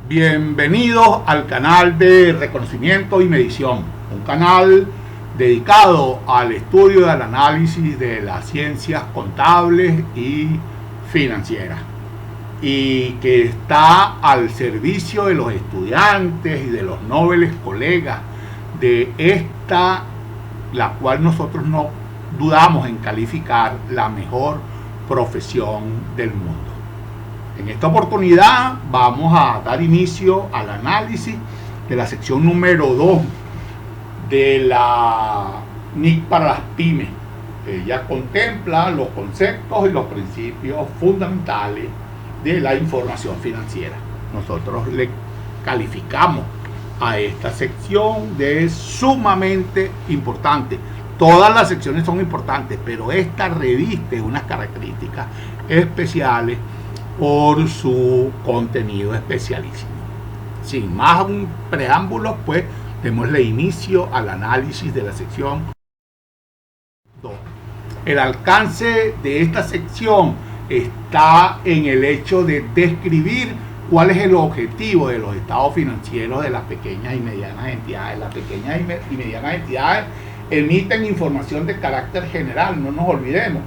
Bienvenidos al canal de reconocimiento y medición, un canal dedicado al estudio y al análisis de las ciencias contables y financieras, y que está al servicio de los estudiantes y de los nobles colegas de esta, la cual nosotros no dudamos en calificar la mejor profesión del mundo. En esta oportunidad vamos a dar inicio al análisis de la sección número 2 de la NIC para las pymes. Ella contempla los conceptos y los principios fundamentales de la información financiera. Nosotros le calificamos a esta sección de sumamente importante. Todas las secciones son importantes, pero esta reviste unas características especiales por su contenido especialísimo. Sin más preámbulos, pues démosle inicio al análisis de la sección 2. El alcance de esta sección está en el hecho de describir cuál es el objetivo de los estados financieros de las pequeñas y medianas entidades. Las pequeñas y medianas entidades emiten información de carácter general, no nos olvidemos.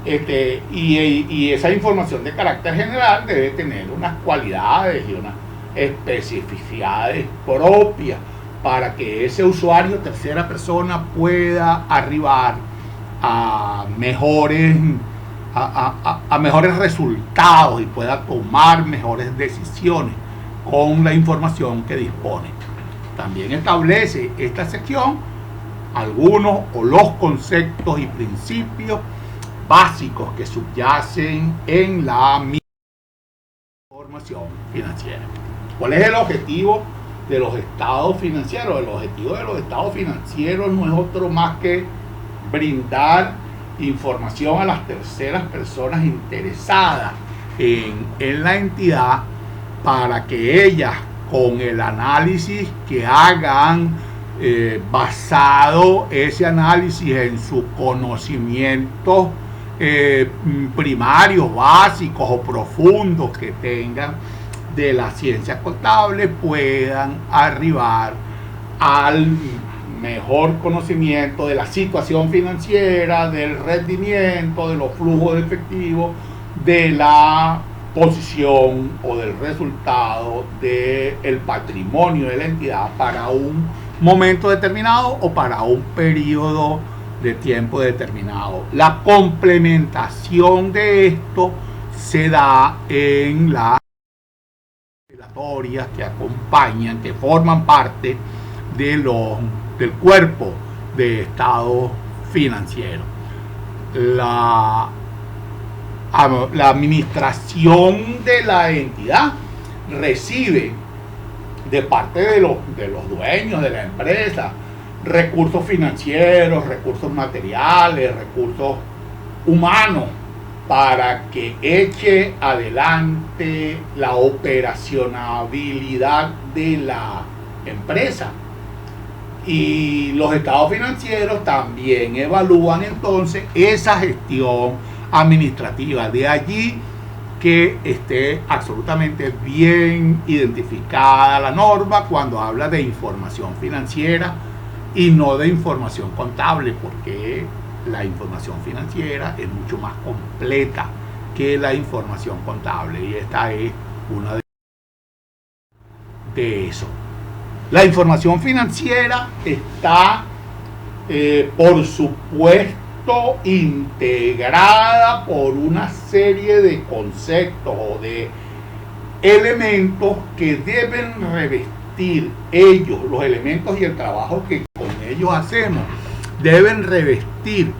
Y esa información de carácter general debe tener unas cualidades y unas especificidades propias para que ese usuario, tercera persona, pueda arribar a mejores resultados y pueda tomar mejores decisiones con la información que dispone. También establece esta sección algunos o los conceptos y principios básicos que subyacen en la información financiera. ¿Cuál es el objetivo de los estados financieros? El objetivo de los estados financieros no es otro más que brindar información a las terceras personas interesadas en la entidad para que ellas, con el análisis que hagan, basado ese análisis en sus conocimientos primarios, básicos o profundos que tengan de las ciencias contables, puedan arribar al mejor conocimiento de la situación financiera, del rendimiento, de los flujos de efectivo, de la posición o del resultado del patrimonio de la entidad para un momento determinado o para un periodo de tiempo determinado. La complementación de esto se da en las regulatorias que acompañan, que forman parte del cuerpo de estado financiero. La administración de la entidad recibe de parte de los dueños de la empresa recursos financieros, recursos materiales, recursos humanos para que eche adelante la operacionalidad de la empresa. Y los estados financieros también evalúan entonces esa gestión administrativa. De allí que esté absolutamente bien identificada la norma cuando habla de información financiera y no de información contable, porque la información financiera es mucho más completa que la información contable, y esta es una de eso. La información financiera está, por supuesto, integrada por una serie de conceptos o de elementos que deben revestir ellos, los elementos y el trabajo que con ellos hacemos, deben revestir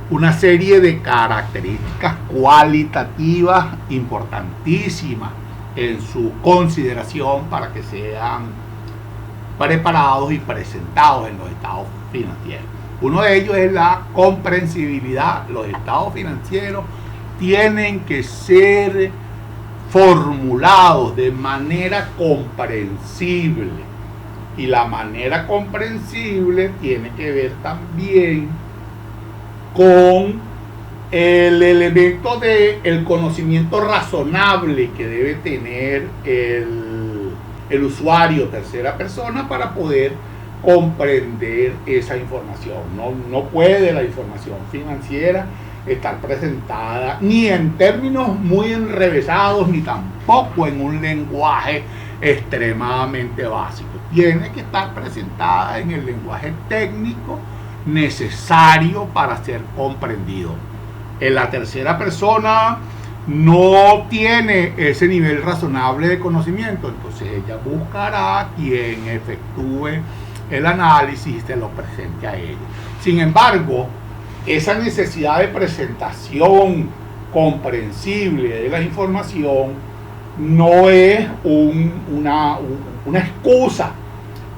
una serie de características cualitativas importantísimas en su consideración para que sean preparados y presentados en los estados financieros. Uno de ellos es la comprensibilidad. Los estados financieros tienen que ser formulados de manera comprensible, y la manera comprensible tiene que ver también con el elemento del conocimiento razonable que debe tener el usuario tercera persona para poder comprender esa información. No puede la información financiera estar presentada ni en términos muy enrevesados, ni tampoco en un lenguaje extremadamente básico. Tiene que estar presentada en el lenguaje técnico necesario para ser comprendido. En la tercera persona no tiene ese nivel razonable de conocimiento, entonces ella buscará quien efectúe el análisis y se lo presente a ella. Sin embargo, esa necesidad de presentación comprensible de la información no es una excusa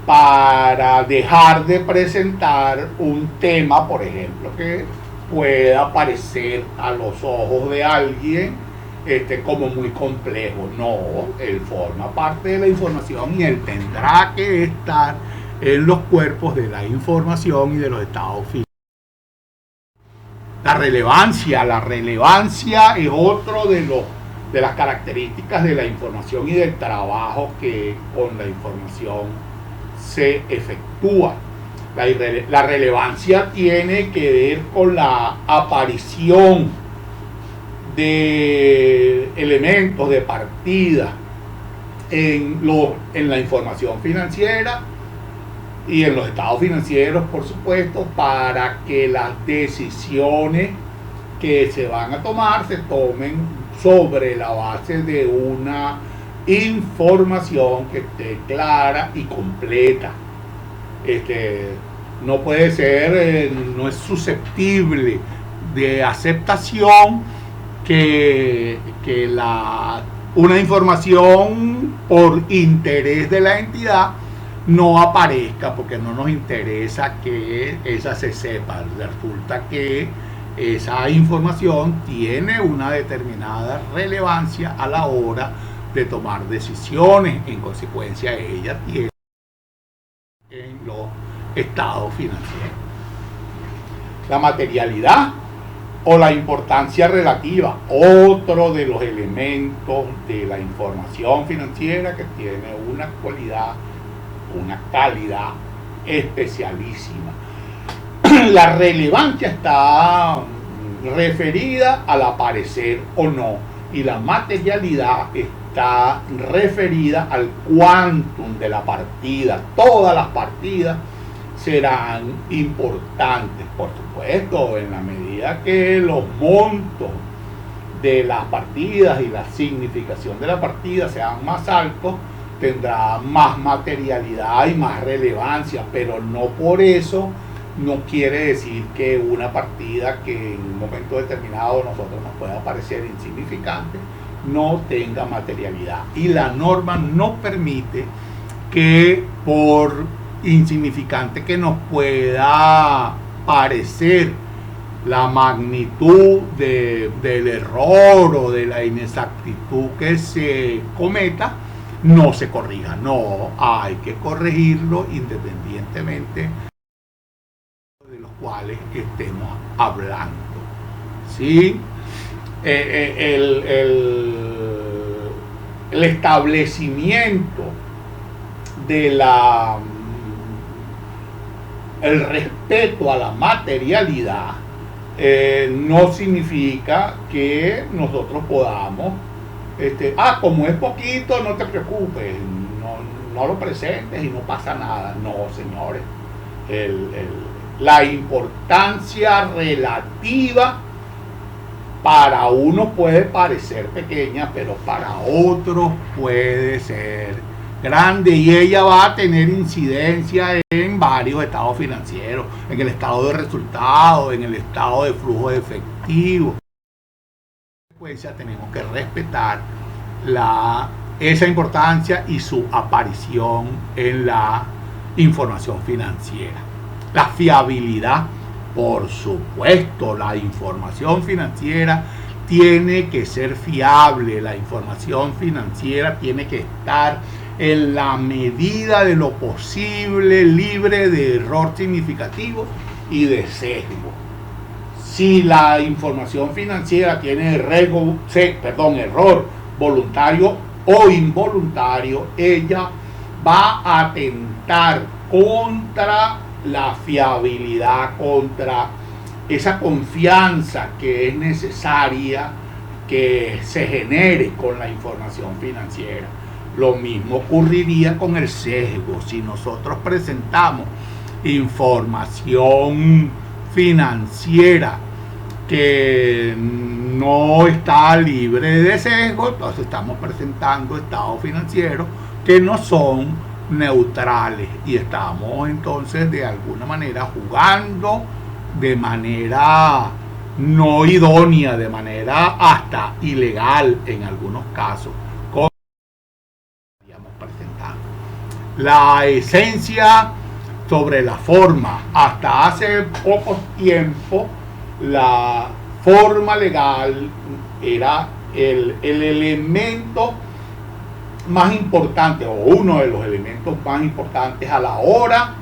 para dejar de presentar un tema, por ejemplo, que pueda parecer a los ojos de alguien como muy complejo. No, él forma parte de la información y él tendrá que estar en los cuerpos de la información y de los estados financieros. La relevancia es otro de las características de la información y del trabajo que con la información se efectúa. La relevancia tiene que ver con la aparición de elementos de partida en la información financiera y en los estados financieros, por supuesto, para que las decisiones que se van a tomar se tomen sobre la base de una información que esté clara y completa. No puede ser, no es susceptible de aceptación que una información por interés de la entidad no aparezca, porque no nos interesa que esa se sepa. Resulta que esa información tiene una determinada relevancia a la hora de tomar decisiones. En consecuencia, ella tiene en los estados financieros. La materialidad o la importancia relativa, otro de los elementos de la información financiera que tiene una cualidad, una calidad especialísima. La relevancia está referida al aparecer o no, y la materialidad está referida al quantum de la partida. Todas las partidas serán importantes, por supuesto, en la medida que los montos de las partidas y la significación de la partida sean más altos, tendrá más materialidad y más relevancia, pero no por eso no quiere decir que una partida que en un momento determinado a nosotros nos pueda parecer insignificante no tenga materialidad. Y la norma no permite que por insignificante que nos pueda parecer la magnitud del error o de la inexactitud que se cometa, no se corrija. No, hay que corregirlo independientemente de los cuales estemos hablando. ¿Sí? El establecimiento de el respeto a la materialidad no significa que nosotros podamos como es poquito, no te preocupes, no lo presentes y no pasa nada. No, señores, la importancia relativa para uno puede parecer pequeña, pero para otros puede ser grande, y ella va a tener incidencia en varios estados financieros, en el estado de resultados, en el estado de flujo de efectivo. Tenemos que respetar esa importancia y su aparición en la información financiera. La fiabilidad, por supuesto, la información financiera tiene que ser fiable, la información financiera tiene que estar en la medida de lo posible libre de error significativo y de sesgo. Si la información financiera tiene error voluntario o involuntario, ella va a atentar contra la fiabilidad, contra esa confianza que es necesaria que se genere con la información financiera. Lo mismo ocurriría con el sesgo. Si nosotros presentamos información financiera que no está libre de sesgo, entonces estamos presentando estados financieros que no son neutrales y estamos entonces de alguna manera jugando de manera no idónea, de manera hasta ilegal en algunos casos, como estaríamos presentando. La esencia sobre la forma. Hasta hace poco tiempo la forma legal era el elemento más importante, o uno de los elementos más importantes a la hora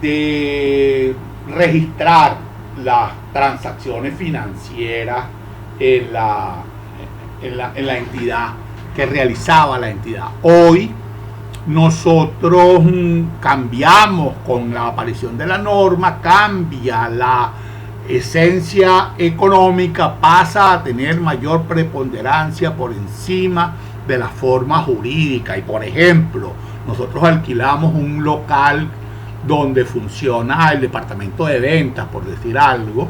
de registrar las transacciones financieras en la entidad que realizaba la entidad. Hoy nosotros cambiamos con la aparición de la norma, cambia la esencia económica, pasa a tener mayor preponderancia por encima de la forma jurídica. Y por ejemplo, nosotros alquilamos un local donde funciona el departamento de ventas, por decir algo,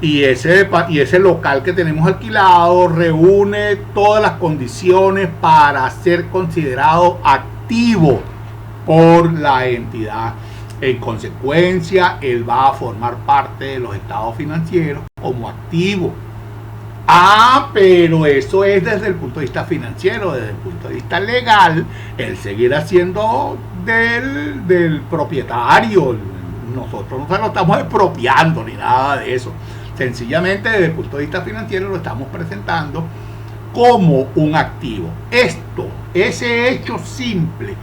y ese local que tenemos alquilado reúne todas las condiciones para ser considerado activo por la entidad. En consecuencia, él va a formar parte de los estados financieros como activo. Pero eso es desde el punto de vista financiero. Desde el punto de vista legal, él seguirá siendo del propietario. Nosotros no se lo estamos expropiando ni nada de eso. Sencillamente, desde el punto de vista financiero, lo estamos presentando como un activo. Ese hecho simple,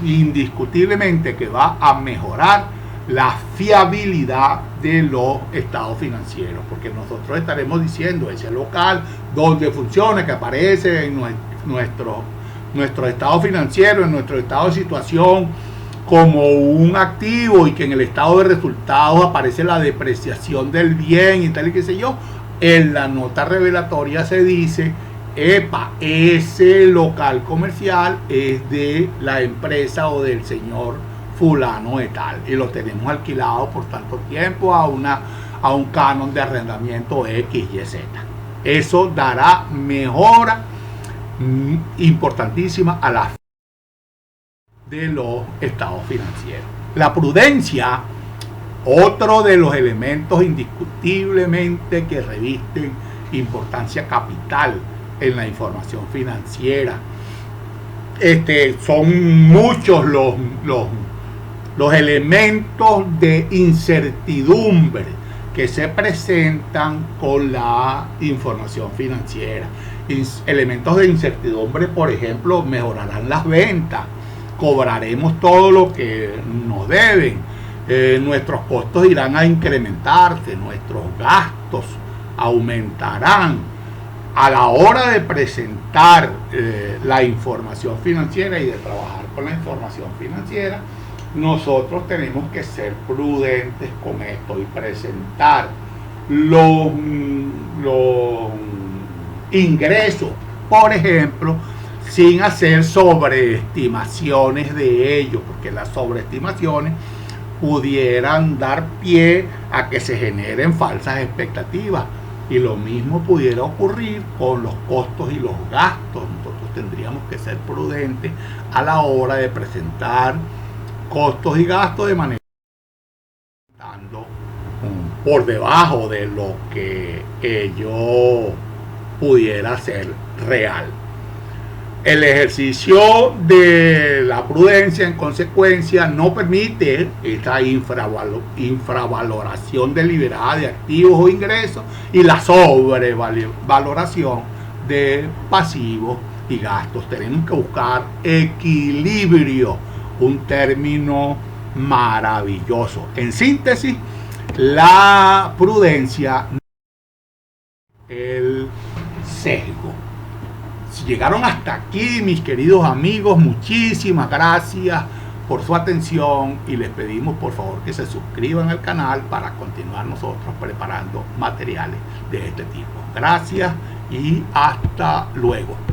indiscutiblemente que va a mejorar la fiabilidad de los estados financieros, porque nosotros estaremos diciendo ese local donde funciona, que aparece en nuestro estado financiero, en nuestro estado de situación como un activo, y que en el estado de resultados aparece la depreciación del bien y tal y qué sé yo. En la nota revelatoria se dice: ese local comercial es de la empresa o del señor fulano de tal, y lo tenemos alquilado por tanto tiempo a un canon de arrendamiento X, Y, Z. Eso dará mejora importantísima a la de los estados financieros. La prudencia, otro de los elementos indiscutiblemente que revisten importancia capital en la información financiera. Son muchos los elementos de incertidumbre que se presentan con la información financiera. Elementos de incertidumbre, por ejemplo, mejorarán las ventas, cobraremos todo lo que nos deben, nuestros costos irán a incrementarse, nuestros gastos aumentarán. A la hora de presentar la información financiera y de trabajar con la información financiera, nosotros tenemos que ser prudentes con esto y presentar los ingresos, por ejemplo, sin hacer sobreestimaciones de ellos, porque las sobreestimaciones pudieran dar pie a que se generen falsas expectativas. Y lo mismo pudiera ocurrir con los costos y los gastos. Nosotros tendríamos que ser prudentes a la hora de presentar costos y gastos de manera por debajo de lo que ello pudiera ser real. El ejercicio de la prudencia, en consecuencia, no permite esta infravaloración deliberada de activos o ingresos y la sobrevaloración de pasivos y gastos. Tenemos que buscar equilibrio, un término maravilloso. En síntesis, la prudencia, el sesgo. Si llegaron hasta aquí, mis queridos amigos, muchísimas gracias por su atención y les pedimos por favor que se suscriban al canal para continuar nosotros preparando materiales de este tipo. Gracias y hasta luego.